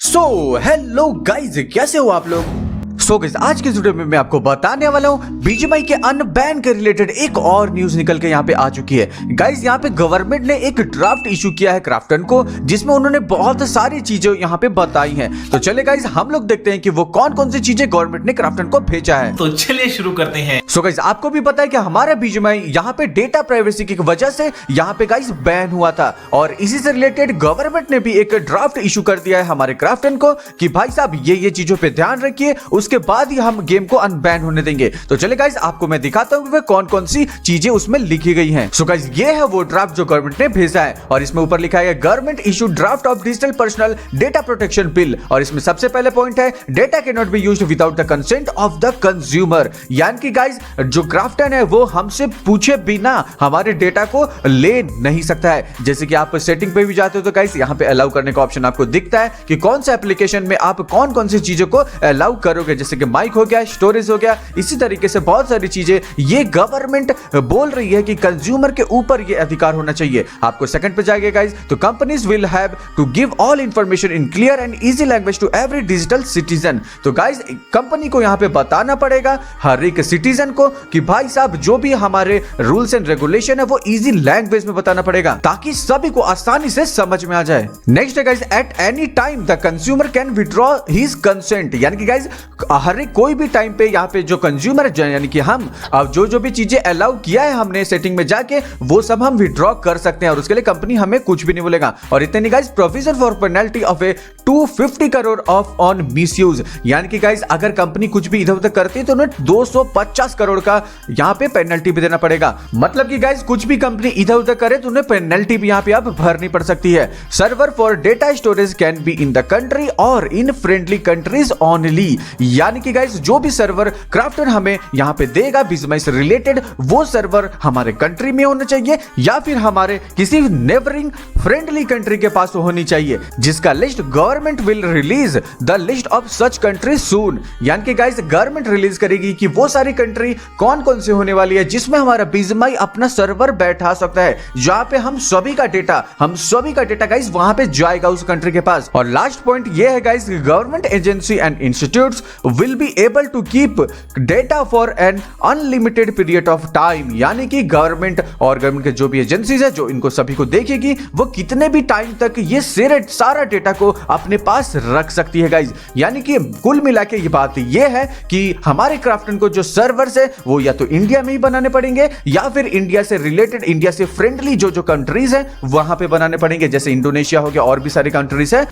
Hello guys, कैसे हो आप लोग। गाइस, आज के वीडियो में मैं आपको बताने वाला हूँ बीजीएमआई के अनबैन के रिलेटेड एक और न्यूज निकल के यहाँ पे आ चुकी है। गाइस, यहाँ पे गवर्नमेंट ने एक ड्राफ्ट इशू किया है क्राफ्टन को, जिसमें उन्होंने बहुत सारी चीजें यहाँ पे बताई हैं। तो चले गाइस, हम लोग देखते हैं कि वो कौन कौन सी चीजें गवर्नमेंट ने क्राफ्टन को भेजा है। तो चलिए शुरू करते हैं। गाइस, आपको भी पता है कि हमारा बीजीएमआई यहाँ पे डेटा प्राइवेसी की वजह से यहाँ पे गाइस बैन हुआ था, और इसी से रिलेटेड गवर्नमेंट ने भी एक ड्राफ्ट इशू कर दिया है हमारे क्राफ्टन को कि भाई साहब ये चीजों पे ध्यान रखिए, उसके बाद ही हम गेम को अनबैन होने देंगे। तो चले गाइस, आपको मैं दिखाता हूं कि कौन कौन सी चीजें उसमें लिखी गई हैं। सो गाइस, ये है वो ड्राफ्ट जो गवर्नमेंट ने भेजा है, और इसमें ऊपर लिखा है government issue draft of digital personal data protection bill. और इसमें सबसे पहले पॉइंट है data can not be used without the consent of the consumer. यानी कि गाइस, जो क्राफ्टन है वो हमसे पूछे बिना हमारे डेटा को ले नहीं सकता है। जैसे कि आप सेटिंग पे भी जाते हो तो गाइस यहाँ पे अलाउ करने का ऑप्शन आपको दिखता है कि कौन सा एप्लीकेशन में आप कौन कौन सी चीजों को अलाउ करोगे, जैसे कि माइक हो गया, स्टोरेज हो गया, इसी तरीके से बहुत सारी चीजें ये गवर्नमेंट बोल रही है कि कंज्यूमर के ऊपर ये अधिकार होना चाहिए। आपको सेकंड पे जाएगा गाइस, तो companies will have to give all information in clear and easy language to every digital citizen. तो गाइस, कंपनी को यहाँ पे बताना पड़ेगा हर एक सिटीजन को कि भाई साहब जो भी हमारे रूल्स एंड रेगुलेशन है वो इजी लैंग्वेज में बताना पड़ेगा, ताकि सभी को आसानी से समझ में आ जाए। नेक्स्ट है guys, at any time the consumer can withdraw his consent. यानी कि गाइस, हर एक कोई भी टाइम पे यहाँ पे जो कंज्यूमर है, यानी कि हम अब जो भी चीजें अलाउ किया है हमने सेटिंग में जाके, वो सब हम विड्रॉ कर सकते हैं, और उसके लिए कंपनी हमें कुछ भी नहीं बोलेगा। और इतने नहीं guys, provision for penalty of A 250 crore of on misuse. यानी कि गाइस, अगर कंपनी कुछ भी इधर उधर करती है तो उन्हें 250 करोड़ का यहाँ पे पेनल्टी भी देना पड़ेगा। मतलब कि गाइस, कुछ भी कंपनी इधर उधर करे तो उन्हें पेनल्टी भी यहाँ पे आप भरनी पड़ सकती है। Server for data storage can be in the country और इन फ्रेंडली कंट्रीज ओनली। यानी कि गाइस, जो भी सर्वर क्राफ्टन हमें यहाँ पे देगा बीजीएमआई से रिलेटेड, वो सर्वर हमारे कंट्री में होना चाहिए या फिर हमारे किसी नेबरिंग फ्रेंडली कंट्री के पास होनी चाहिए, जिसका list government will release the list of such country soon. यानी कि गाइस, गवर्नमेंट रिलीज करेगी कि वो सारी कंट्री कौन कौन से होने वाली है जिसमें हमारा बीजीएमआई अपना सर्वर बैठा सकता है, जहां पे हम सभी का डेटा गाइस वहां पे जाएगा उस कंट्री के पास। और लास्ट पॉइंट ये है guys, government agency and institutes will be able to keep data for an unlimited period of time. यानी कि गवर्नमेंट और गवर्नमेंट के जो भी एजेंसीज है जो इनको सभी को देखेगी, वो कितने भी टाइम तक ये सारा डेटा को अपने पास रख सकती है गाइस। यानी कि कुल मिला के ये बात ये है कि हमारे क्राफ्टन को जो सर्वर्स है वो या तो इंडिया में ही बनाने पड़ेंगे, या फिर इंडिया से रिलेटेड, इंडिया से फ्रेंडली जो कंट्रीज है वहां पे बनाने पड़ेंगे, जैसे इंडोनेशिया हो गया और भी सारी कंट्रीज है।